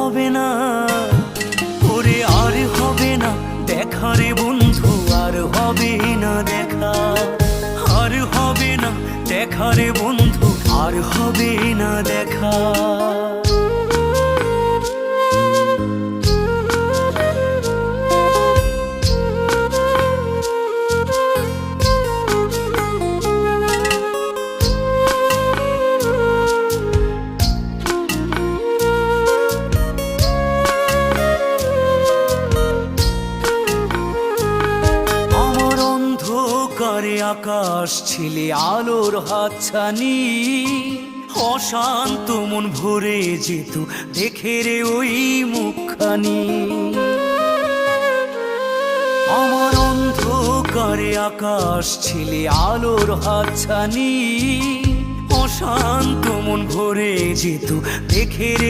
হবে না, ওরে আর হবে না দেখা রে বন্ধু, আর হবে না দেখা, আর হবে না দেখা রে বন্ধু, আর হবে না দেখা। করে আকাশ ছিলে আলোর হাতছানি, অশান্ত মন ভরে যেত দেখে রে ওই মুখখানি। আমার অন্ধকারে আকাশ ছিলে আলোর হাতছানি, অশান্ত মন ভরে যেত দেখে রে